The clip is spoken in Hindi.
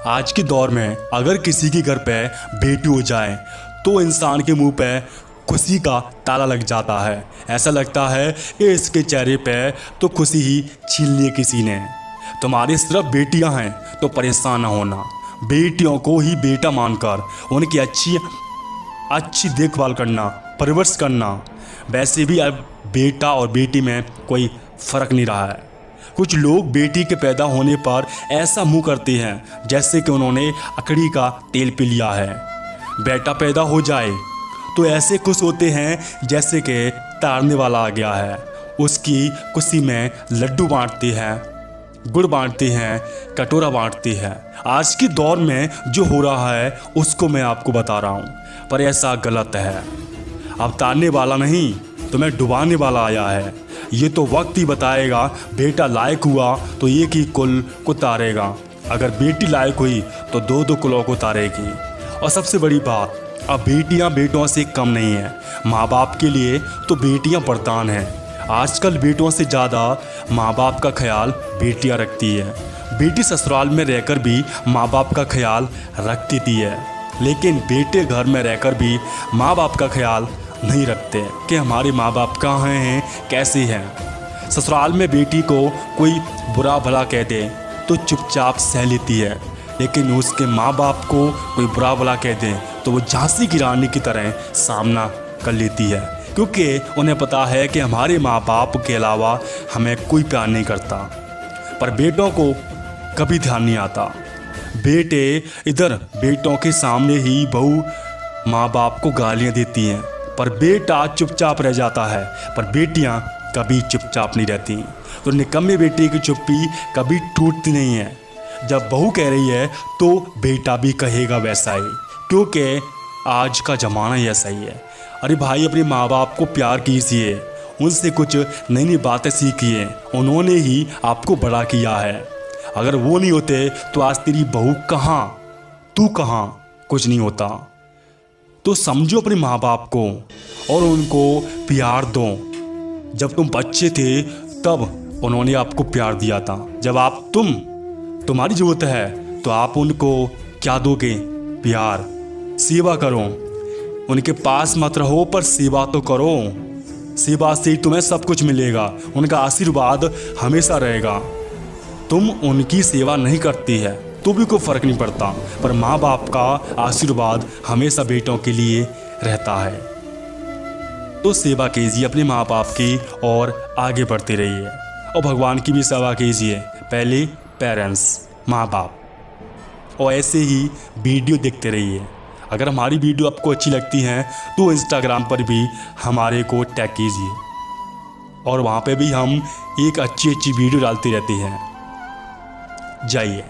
आज के दौर में अगर किसी के घर पे बेटी हो जाए तो इंसान के मुंह पे खुशी का ताला लग जाता है। ऐसा लगता है कि इसके चेहरे पे तो खुशी ही छीन ली किसी ने। तुम्हारी सिर्फ बेटियां हैं तो परेशान ना होना। बेटियों को ही बेटा मानकर उनकी अच्छी देखभाल करना, परवरिश करना। वैसे भी अब बेटा और बेटी में कोई फ़र्क नहीं रहा है। कुछ लोग बेटी के पैदा होने पर ऐसा मुंह करते हैं जैसे कि उन्होंने अकड़ी का तेल पी लिया है। बेटा पैदा हो जाए तो ऐसे खुश होते हैं जैसे कि तारने वाला आ गया है। उसकी खुशी में लड्डू बांटते हैं, गुड़ बांटते हैं, कटोरा बांटते हैं। आज के दौर में जो हो रहा है उसको मैं आपको बता रहा हूँ, पर ऐसा गलत है। अब तारने वाला नहीं, तुम्हें डुबाने वाला आया है। ये तो वक्त ही बताएगा। बेटा लायक हुआ तो एक ही कुल को तारेगा, अगर बेटी लायक हुई तो दो दो कुलों को तारेगी। और सबसे बड़ी बात, अब बेटियां बेटों से कम नहीं हैं। माँ बाप के लिए तो बेटियां वरदान हैं। आजकल बेटों से ज़्यादा माँ बाप का ख्याल बेटियां रखती है। बेटी ससुराल में रहकर भी माँ बाप का ख्याल रखती है, लेकिन बेटे घर में रहकर भी माँ बाप का ख्याल नहीं रखते कि हमारे माँ बाप कहाँ हैं, कैसे हैं। ससुराल में बेटी को कोई बुरा भला कह दे तो चुपचाप सह लेती है, लेकिन उसके माँ बाप को कोई बुरा भला कह दे तो वो झांसी की रानी की तरह सामना कर लेती है, क्योंकि उन्हें पता है कि हमारे माँ बाप के अलावा हमें कोई प्यार नहीं करता। पर बेटों को कभी ध्यान नहीं आता। बेटे इधर बेटों के सामने ही बहू माँ बाप को गालियाँ देती हैं, पर बेटा चुपचाप रह जाता है। पर बेटियां कभी चुपचाप नहीं रहती। तो निकम्मे बेटे की चुप्पी कभी टूटती नहीं है। जब बहू कह रही है तो बेटा भी कहेगा वैसा ही, क्योंकि आज का ज़माना ही ऐसा ही है। अरे भाई, अपने माँ बाप को प्यार कीजिए, उनसे कुछ नई नई बातें सीखिए। उन्होंने ही आपको बड़ा किया है। अगर वो नहीं होते तो आज तेरी बहू कहाँ, तू कहाँ, कुछ नहीं होता। तो समझो अपने माँ बाप को और उनको प्यार दो। जब तुम बच्चे थे तब उन्होंने आपको प्यार दिया था। जब तुम्हारी ज़रूरत है तो आप उनको क्या दोगे? प्यार। सेवा करो, उनके पास मत रहो पर सेवा तो करो। सेवा से तुम्हें सब कुछ मिलेगा, उनका आशीर्वाद हमेशा रहेगा। तुम उनकी सेवा नहीं करती है तो भी कोई फ़र्क नहीं पड़ता, पर माँ बाप का आशीर्वाद हमेशा बेटों के लिए रहता है। तो सेवा कीजिए अपने माँ बाप की और आगे बढ़ते रहिए, और भगवान की भी सेवा कीजिए। पहले पेरेंट्स, माँ बाप, और ऐसे ही वीडियो देखते रहिए। अगर हमारी वीडियो आपको अच्छी लगती है तो इंस्टाग्राम पर भी हमारे को टैग कीजिए, और वहाँ पे भी हम एक अच्छी वीडियो डालते रहते हैं। जाइए।